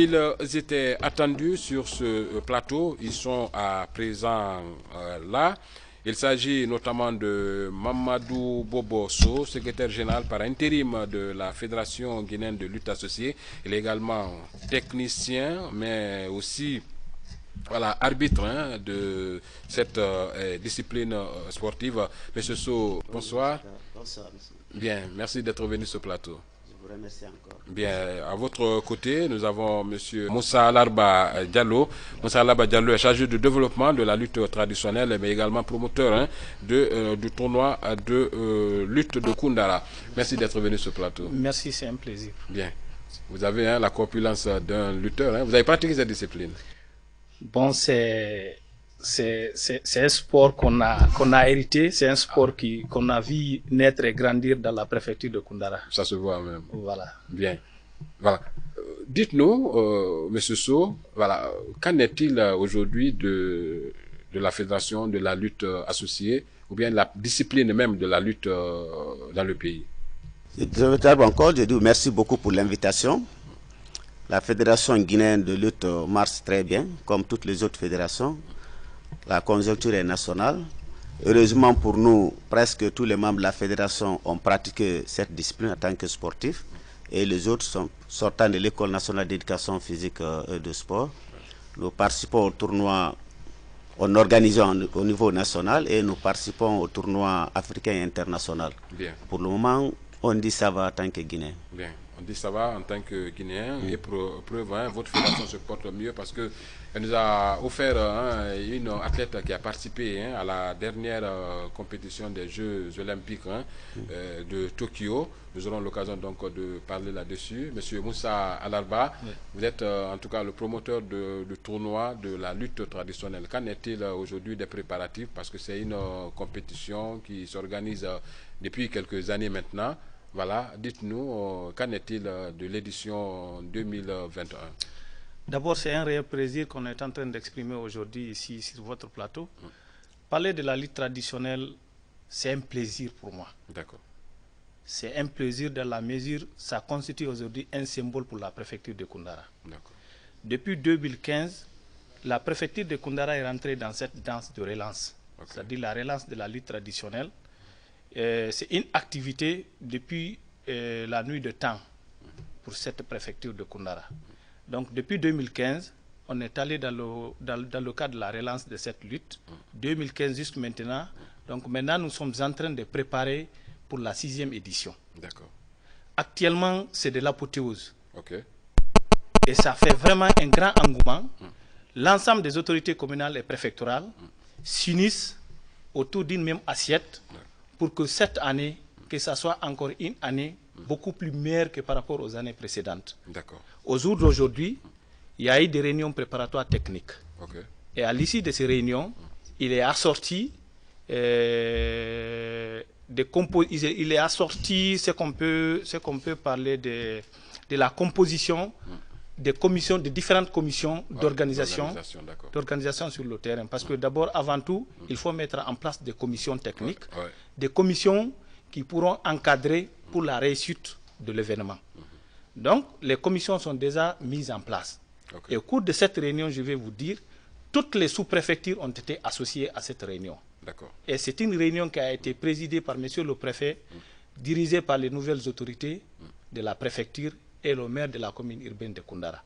Ils étaient attendus sur ce plateau. Ils sont à présent là. Il s'agit notamment de Mamadou Bobosso, secrétaire général par intérim de la Fédération guinéenne de lutte associée. Il est également technicien, mais aussi voilà, arbitre de cette discipline sportive. Monsieur So, bonsoir. Bonsoir, monsieur. Bien, merci d'être venu sur ce plateau. Je vous remercie encore. Bien, à votre côté, nous avons monsieur Moussa Alarba Diallo. Moussa Alarba Diallo est chargé de développement de la lutte traditionnelle, mais également promoteur du tournoi de lutte de Koundara. Merci d'être venu sur ce plateau. Merci, c'est un plaisir. Bien. Vous avez la corpulence d'un lutteur. Vous avez pratiqué cette discipline? Bon, c'est un sport qu'on a hérité, c'est un sport qu'on a vu naître et grandir dans la préfecture de Koundara. Ça se voit même. Voilà. Bien. Voilà. Dites-nous, Monsieur So, voilà, qu'en est-il aujourd'hui de la fédération de la lutte associée, ou bien la discipline même de la lutte dans le pays? Je dis merci beaucoup pour l'invitation. La fédération guinéenne de lutte marche très bien, comme toutes les autres fédérations. La conjoncture est nationale. Heureusement pour nous, presque tous les membres de la fédération ont pratiqué cette discipline en tant que sportifs. Et les autres sont sortant de l'École nationale d'éducation physique et de sport. Nous participons au tournoi, on organise au niveau national et nous participons au tournoi africain et international. Bien. Pour le moment, on dit ça va en tant que Guinéen. Bien. On dit ça va en tant que Guinéen. Et pour preuve, votre fédération se porte mieux parce que elle nous a offert une athlète qui a participé à la dernière compétition des Jeux Olympiques de Tokyo. Nous aurons l'occasion donc de parler là-dessus. Monsieur Moussa Alarba, vous êtes en tout cas le promoteur du tournoi de la lutte traditionnelle. Qu'en est-il aujourd'hui des préparatifs? Parce que c'est une compétition qui s'organise depuis quelques années maintenant. Voilà, dites-nous, qu'en est-il de l'édition 2021? D'abord, c'est un réel plaisir qu'on est en train d'exprimer aujourd'hui ici sur votre plateau. Parler de la lutte traditionnelle, c'est un plaisir pour moi. D'accord. C'est un plaisir dans la mesure, ça constitue aujourd'hui un symbole pour la préfecture de Koundara. D'accord. Depuis 2015, la préfecture de Koundara est rentrée dans cette danse de relance, c'est-à-dire la relance de la lutte traditionnelle. C'est une activité depuis la nuit de temps pour cette préfecture de Koundara. Donc depuis 2015, on est allé dans le cadre de la relance de cette lutte, 2015 jusqu'à maintenant. Donc maintenant, nous sommes en train de préparer pour la 6e édition. D'accord. Actuellement, c'est de l'apothéose. Ok. Et ça fait vraiment un grand engouement. L'ensemble des autorités communales et préfectorales s'unissent autour d'une même assiette pour que cette année, que ça soit encore une année beaucoup plus meilleure que par rapport aux années précédentes. D'accord. Au jour d'aujourd'hui, il y a eu des réunions préparatoires techniques. Okay. Et à l'issue de ces réunions, il est assorti il est assorti ce qu'on peut parler de la composition des commissions, de différentes commissions d'organisation sur le terrain. Parce que d'abord, avant tout, il faut mettre en place des commissions techniques, des commissions qui pourront encadrer pour la réussite de l'événement. Donc, les commissions sont déjà mises en place. Et au cours de cette réunion, je vais vous dire, toutes les sous-préfectures ont été associées à cette réunion. Et c'est une réunion qui a été présidée par monsieur le préfet, dirigée par les nouvelles autorités de la préfecture et le maire de la commune urbaine de Koundara.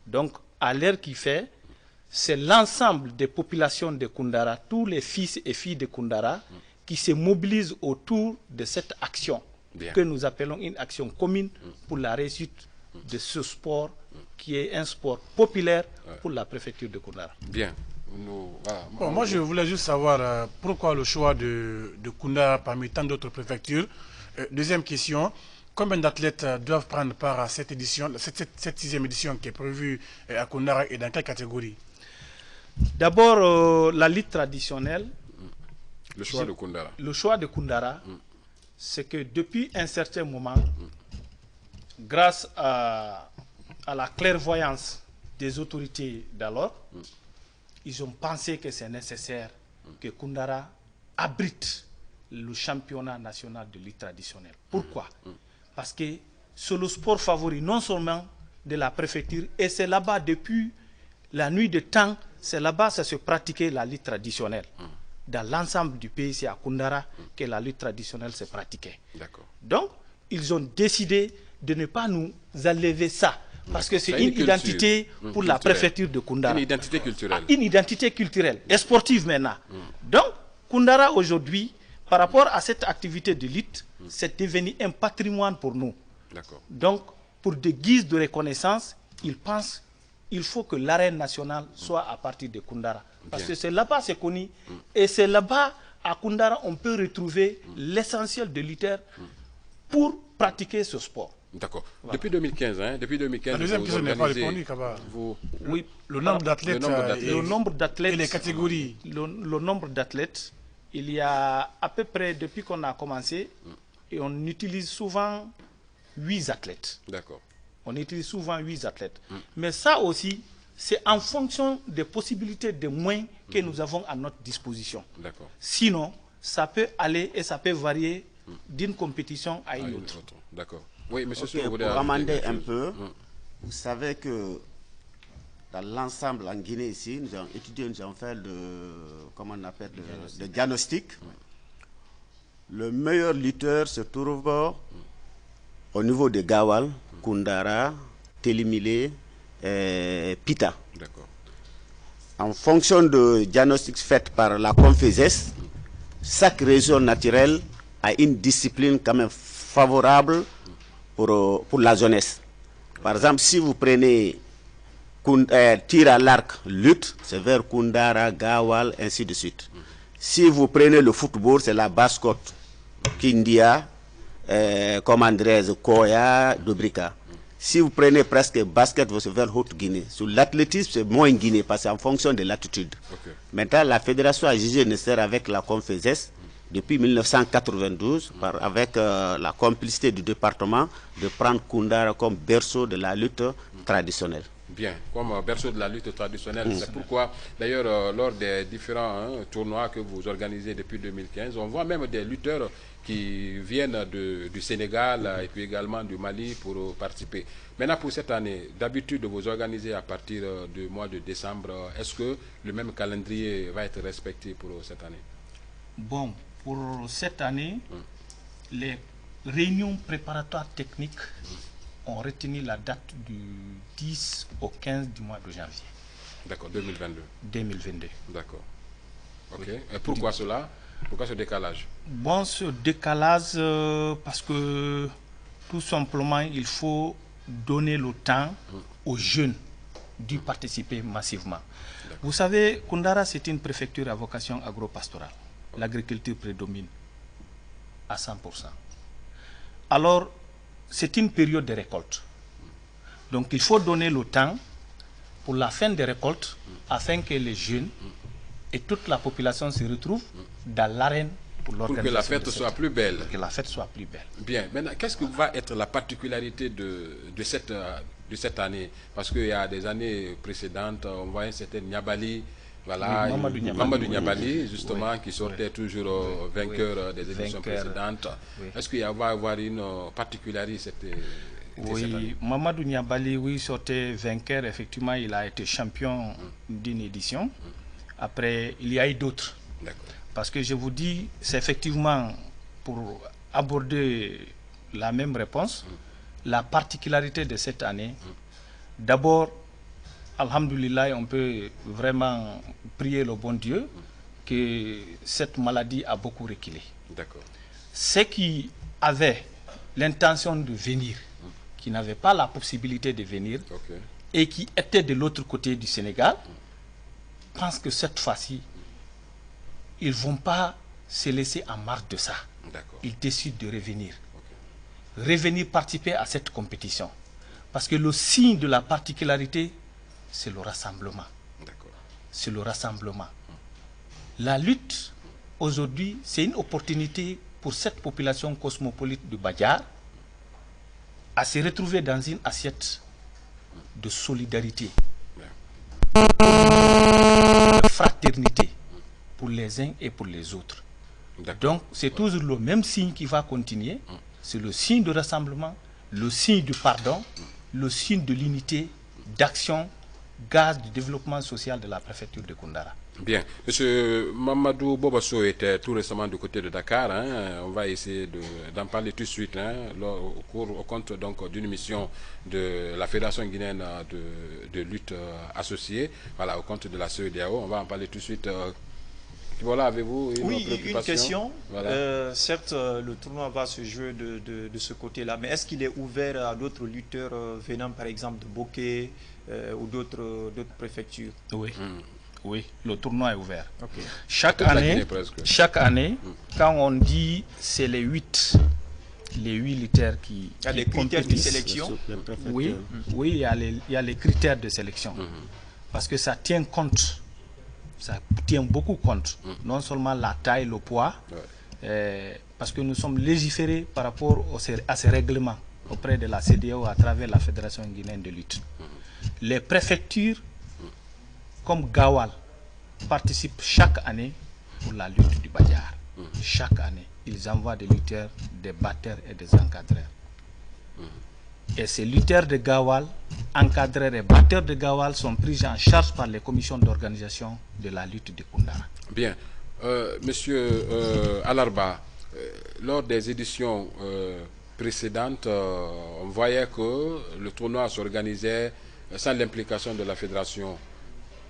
Donc, à l'heure qui fait, c'est l'ensemble des populations de Koundara, tous les fils et filles de Koundara, qui se mobilisent autour de cette action que nous appelons une action commune pour la réussite de ce sport qui est un sport populaire pour la préfecture de Koundara. Bien. Bon, moi, je voulais juste savoir pourquoi le choix de Koundara parmi tant d'autres préfectures. Deuxième question, combien d'athlètes doivent prendre part à cette édition, cette 6e édition qui est prévue à Koundara et dans quelle catégorie? D'abord, la lutte traditionnelle. Le choix de Koundara. Le choix de Koundara, c'est que depuis un certain moment, grâce à la clairvoyance des autorités d'alors, ils ont pensé que c'est nécessaire que Koundara abrite le championnat national de lutte traditionnelle. Pourquoi? Parce que c'est le sport favori non seulement de la préfecture. Et c'est là-bas, depuis la nuit de temps, c'est là-bas que ça se pratiquait la lutte traditionnelle. Dans l'ensemble du pays, c'est à Koundara que la lutte traditionnelle se pratiquait. Donc, ils ont décidé de ne pas nous enlever ça. Parce que c'est une identité pour la préfecture de Koundara. Une identité culturelle. Une identité culturelle et sportive maintenant. Donc, Koundara aujourd'hui, par rapport à cette activité de lutte, c'est devenu un patrimoine pour nous. Donc, pour des guises de reconnaissance, ils pensent qu'il faut que l'arène nationale soit à partir de Koundara. Parce que c'est là-bas c'est connu. Et c'est là-bas, à Koundara, on peut retrouver l'essentiel de lutteurs pour pratiquer ce sport. D'accord. Voilà. Depuis 2015, la deuxième question n'est pas répondue, Kaba. Oui, le nombre d'athlètes et les catégories. Le nombre d'athlètes, il y a à peu près, depuis qu'on a commencé, et on utilise souvent 8 athlètes. D'accord. On utilise souvent 8 athlètes. Mais ça aussi, c'est en fonction des possibilités de moyens que nous avons à notre disposition. Sinon, ça peut aller et ça peut varier d'une compétition à une autre. D'accord. Oui, monsieur pour amender un peu, vous savez que dans l'ensemble en Guinée ici, nous avons étudié, nous avons fait le diagnostic. Le meilleur lutteur se trouve au niveau de Gawal, Koundara, Télimilé, Pita. En fonction de diagnostics faits par la Conféses, chaque région naturelle a une discipline quand même favorable pour la jeunesse. Par exemple, si vous prenez tir à l'arc, lutte, c'est vers Koundara, Gawal, ainsi de suite. Si vous prenez le football, c'est la basse-côte, Kindia, comme Andrés, Koya, Dobrika. Si vous prenez presque basket, c'est vers Haute-Guinée. Sur l'athlétisme, c'est moins Guinée, parce que c'est en fonction de l'attitude. Maintenant, la fédération a jugé nécessaire avec la Conféses, depuis 1992, avec la complicité du département, de prendre Koundara comme berceau de la lutte traditionnelle. Bien, comme berceau de la lutte traditionnelle. C'est pourquoi, d'ailleurs, lors des différents tournois que vous organisez depuis 2015, on voit même des lutteurs qui viennent du Sénégal et puis également du Mali pour participer. Maintenant, pour cette année, d'habitude, vous organisez à partir du mois de décembre. Est-ce que le même calendrier va être respecté pour cette année? Bon, pour cette année, les réunions préparatoires techniques ont retenu la date du 10 au 15 du mois de janvier. D'accord, 2022. 2022. D'accord. Ok. Et pourquoi cela? Pourquoi ce décalage? Bon, ce décalage, parce que tout simplement, il faut donner le temps aux jeunes d'y participer massivement. Vous savez, Koundara, c'est une préfecture à vocation agro-pastorale. L'agriculture prédomine à 100%. Alors, c'est une période de récolte. Donc, il faut donner le temps pour la fin des récoltes afin que les jeunes et toute la population se retrouvent dans l'arène pour l'organisation. Pour que la fête soit plus belle. Que la fête soit plus belle. Bien. Maintenant, qu'est-ce que va être la particularité de cette année? Parce qu'il y a des années précédentes, on voyait un certain Niabali. Voilà, Mamadou Niabali, justement, qui sortait toujours vainqueur des éditions précédentes. Est-ce qu'il va y avoir une particularité cette année? Mamadou Niabali, oui, sortait vainqueur. Effectivement, il a été champion d'une édition. Après, il y a eu d'autres. Parce que je vous dis, c'est effectivement, pour aborder la même réponse, la particularité de cette année, d'abord, alhamdoulilah, on peut vraiment prier le bon Dieu que cette maladie a beaucoup reculé. Ceux qui avaient l'intention de venir, qui n'avaient pas la possibilité de venir, et qui étaient de l'autre côté du Sénégal, pensent que cette fois-ci, ils ne vont pas se laisser en marge de ça. Ils décident de revenir. Revenir participer à cette compétition. Parce que le signe de la particularité, c'est le rassemblement. C'est le rassemblement. La lutte, aujourd'hui, c'est une opportunité pour cette population cosmopolite de Badiar à se retrouver dans une assiette de solidarité, de fraternité pour les uns et pour les autres. Donc, c'est toujours le même signe qui va continuer. C'est le signe de rassemblement, le signe du pardon le signe de l'unité d'action gage du développement social de la préfecture de Koundara. Bien. Monsieur Mamadou Bobasso était tout récemment du côté de Dakar. Hein. On va essayer d'en parler tout de suite au compte d'une mission de la Fédération guinéenne de lutte associée, voilà, au compte de la CEDEAO. On va en parler tout de suite. Voilà, avez-vous une question. Voilà. Certes, le tournoi va se jouer de ce côté-là, mais est-ce qu'il est ouvert à d'autres lutteurs venant par exemple de Bokeh ou d'autres préfectures? Oui. Oui, le tournoi est ouvert. Okay. Chaque année, quand on dit c'est les 8 lutteurs qui... Il y a des critères de sélection? Oui, il y a les critères de sélection. Parce que ça tient compte, ça tient beaucoup compte. Non seulement la taille, le poids, parce que nous sommes légiférés par rapport à ces règlements auprès de la CEDEAO à travers la Fédération guinéenne de lutte. Les préfectures comme Gawal participent chaque année pour la lutte du Badiar. Chaque année, ils envoient des lutteurs, des batteurs et des encadreurs. Et ces lutteurs de Gawal, encadreurs et batteurs de Gawal sont pris en charge par les commissions d'organisation de la lutte de Koundara. Bien. Monsieur Alarba, lors des éditions précédentes, on voyait que le tournoi s'organisait sans l'implication de la fédération.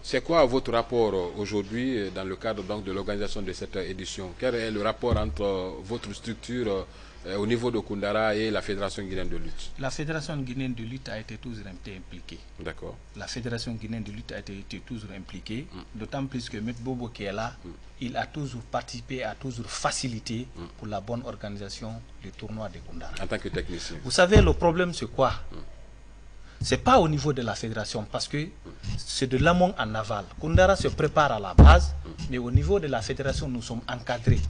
C'est quoi votre rapport aujourd'hui dans le cadre donc, de l'organisation de cette édition? Quel est le rapport entre votre structure au niveau de Koundara et la Fédération guinéenne de lutte? La Fédération guinéenne de lutte a été toujours impliquée. D'accord. La Fédération guinéenne de lutte a été toujours impliquée, d'autant plus que M. Bobo qui est là, il a toujours participé, a toujours facilité pour la bonne organisation du tournoi de Koundara. En tant que technicien. Vous savez, le problème c'est quoi? Ce n'est pas au niveau de la fédération parce que c'est de l'amont en aval. Koundara se prépare à la base, mais au niveau de la fédération, nous sommes encadrés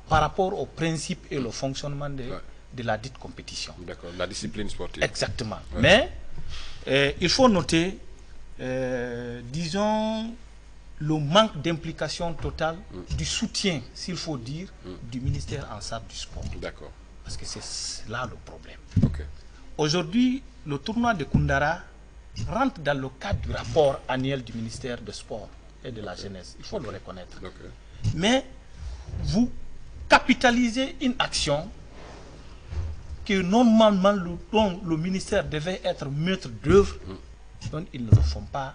par rapport aux principes et le fonctionnement de la dite compétition. D'accord, la discipline sportive. Exactement. Ouais. Mais il faut noter, disons, le manque d'implication totale du soutien, s'il faut dire, du ministère en charge du sport. D'accord. Parce que c'est là le problème. Okay. Aujourd'hui, le tournoi de Koundara rentre dans le cadre du rapport annuel du ministère des Sports et de la Jeunesse. Il faut le reconnaître. Okay. Mais vous capitalisez une action que normalement dont le ministère devait être maître d'œuvre, donc ils ne le font pas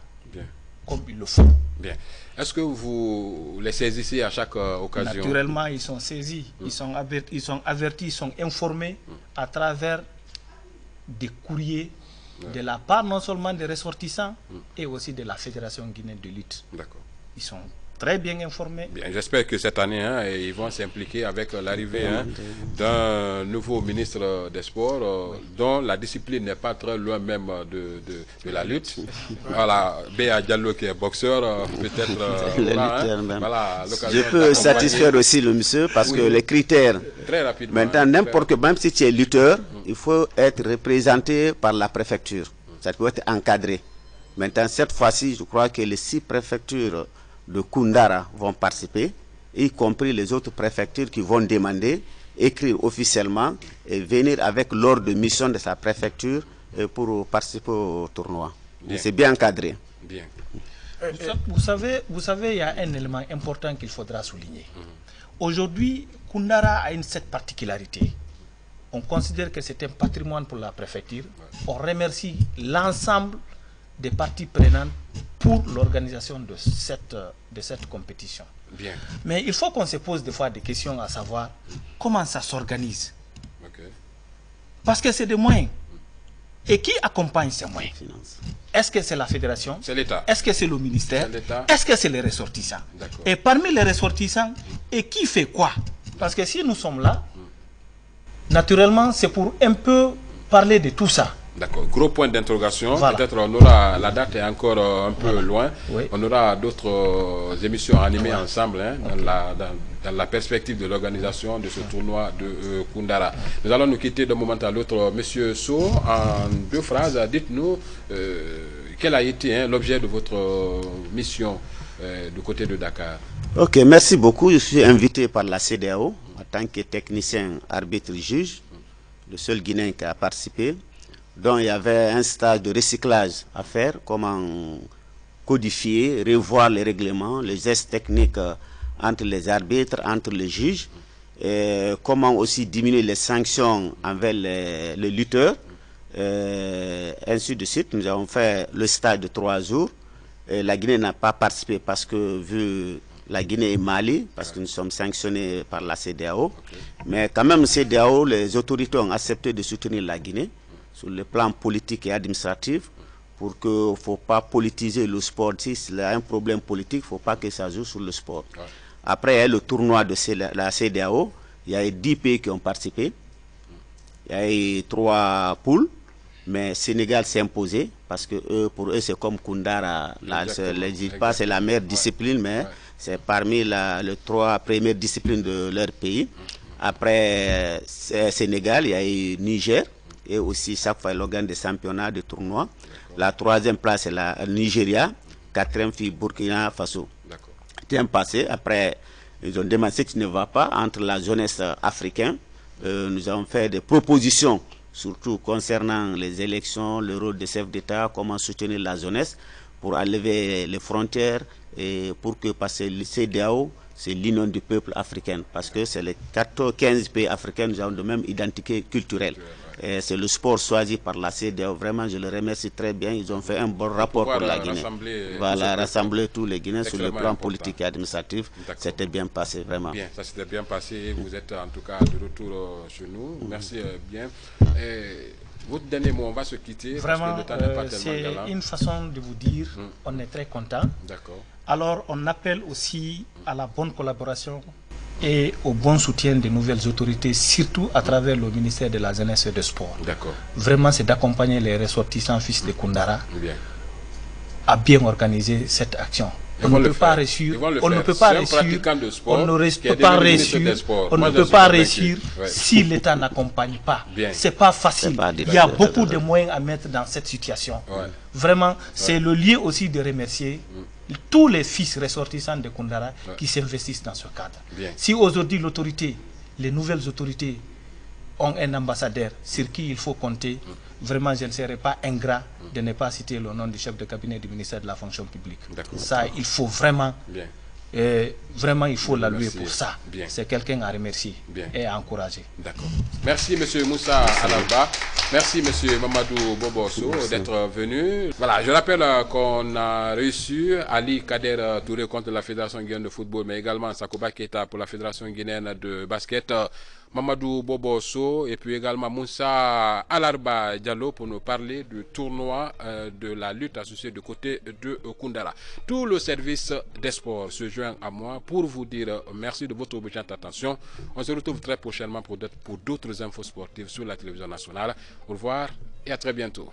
comme il le faut. Bien. Est-ce que vous les saisissez à chaque occasion? Naturellement, ils sont saisis, ils sont avertis, ils sont informés à travers des courriers de la part non seulement des ressortissants et aussi de la Fédération guinéenne de lutte. D'accord. Ils sont très bien informés. Bien, j'espère que cette année, ils vont s'impliquer avec l'arrivée d'un nouveau ministre des Sports dont la discipline n'est pas très loin même de la lutte. Voilà, Béa Diallo qui est boxeur, peut-être. Voilà, je peux satisfaire aussi le monsieur parce que les critères, très rapidement, maintenant n'importe que, même si tu es lutteur, il faut être représenté par la préfecture. Ça peut être encadré. Maintenant, cette fois-ci, je crois que les 6 préfectures de Koundara vont participer, y compris les autres préfectures qui vont demander, écrire officiellement et venir avec l'ordre de mission de sa préfecture pour participer au tournoi. C'est bien encadré. Bien. Vous savez, il y a un élément important qu'il faudra souligner. Aujourd'hui, Koundara a cette particularité. On considère que c'est un patrimoine pour la préfecture. On remercie l'ensemble des parties prenantes pour l'organisation de cette compétition. Bien. Mais il faut qu'on se pose des fois des questions à savoir comment ça s'organise. Okay. Parce que c'est des moyens. Et qui accompagne ces moyens? Est-ce que c'est la fédération? C'est l'État. Est-ce que c'est le ministère? Est-ce que c'est les ressortissants? Et parmi les ressortissants, et qui fait quoi? Parce que si nous sommes là, naturellement, c'est pour un peu parler de tout ça. D'accord, gros point d'interrogation. Voilà. Peut-être on aura, la date est encore un peu loin. Oui. On aura d'autres émissions animées ensemble dans la perspective de l'organisation de ce tournoi de Koundara. Nous allons nous quitter d'un moment à l'autre. Monsieur So, en 2 phrases, dites-nous quel a été l'objet de votre mission du côté de Dakar. Ok, merci beaucoup. Je suis invité par la CEDEAO en tant que technicien arbitre juge, le seul Guinéen qui a participé. dont il y avait un stage de recyclage à faire, comment codifier, revoir les règlements, les gestes techniques entre les arbitres, entre les juges, et comment aussi diminuer les sanctions envers les lutteurs, ainsi de suite. Nous avons fait le stage de 3 jours. La Guinée n'a pas participé parce que, vu la Guinée et Mali, parce que nous sommes sanctionnés par la CEDEAO. Mais quand même, CEDEAO, les autorités ont accepté de soutenir la Guinée sur le plan politique et administratif, pour qu'il ne faut pas politiser le sport. S'il y a un problème politique, il ne faut pas que ça joue sur le sport. Ouais. Après, il y a le tournoi de la CEDEAO. Il y a eu 10 pays qui ont participé. Il y a eu 3 poules. Mais Sénégal s'est imposé parce que pour eux, c'est comme Koundara. C'est la meilleure discipline, mais c'est parmi les 3 premières disciplines de leur pays. Après Sénégal, il y a eu Niger. Et aussi, chaque fois, l'organe des championnats, de tournois. La 3e place, c'est la Nigeria. 4e, fille Burkina Faso. Temps passé, après, ils ont demandé ce qui ne va pas entre la jeunesse africaine. Nous avons fait des propositions, surtout concernant les élections, le rôle des chefs d'État, comment soutenir la jeunesse pour enlever les frontières et pour que, parce que le CEDEAO, c'est l'union du peuple africain, parce que c'est les 15 pays africains, nous avons de même identité culturelle. C'est le sport choisi par la CEDEAO. Vraiment, je le remercie très bien. Ils ont fait un bon rapport pour la Guinée. Voilà, rassembler tous les Guinéens sur le plan politique et administratif. C'était bien passé, vraiment. Bien, ça s'était bien passé. Vous êtes en tout cas de retour chez nous. Merci bien. Votre dernier mot, on va se quitter. Vraiment, c'est une façon de vous dire on est très content. D'accord. Alors, on appelle aussi à la bonne collaboration et au bon soutien des nouvelles autorités, surtout à travers le ministère de la Jeunesse et des Sports. D'accord. Vraiment, c'est d'accompagner les ressortissants fils de Koundara à bien organiser cette action. On ne peut pas réussir, on ne peut pas réussir, on ne peut pas réussir si l'État n'accompagne pas. C'est pas facile. Il y a beaucoup de moyens à mettre dans cette situation. Vraiment, c'est le lieu aussi de remercier tous les fils ressortissants de Koundara qui s'investissent dans ce cadre. Si aujourd'hui l'autorité, les nouvelles autorités ont un ambassadeur sur qui il faut compter, vraiment je ne serai pas ingrat de ne pas citer le nom du chef de cabinet du ministère de la fonction publique. Ça, il faut vraiment, vraiment il faut l'allouer pour ça. C'est quelqu'un à remercier et à encourager. D'accord. Merci M. Moussa Alarba. Merci M. Mamadou Bobosso d'être venu. Voilà, je rappelle qu'on a reçu Ali Kader Touré contre la Fédération guinéenne de football, mais également Sakoba Keita pour la Fédération guinéenne de basket, Mamadou Bobosso et puis également Moussa Alarba Diallo pour nous parler du tournoi de la lutte associée du côté de Koundara. Tout le service des sports se joint à moi pour vous dire merci de votre obéissante attention. On se retrouve très prochainement pour d'autres infos sportives sur la télévision nationale. Au revoir et à très bientôt.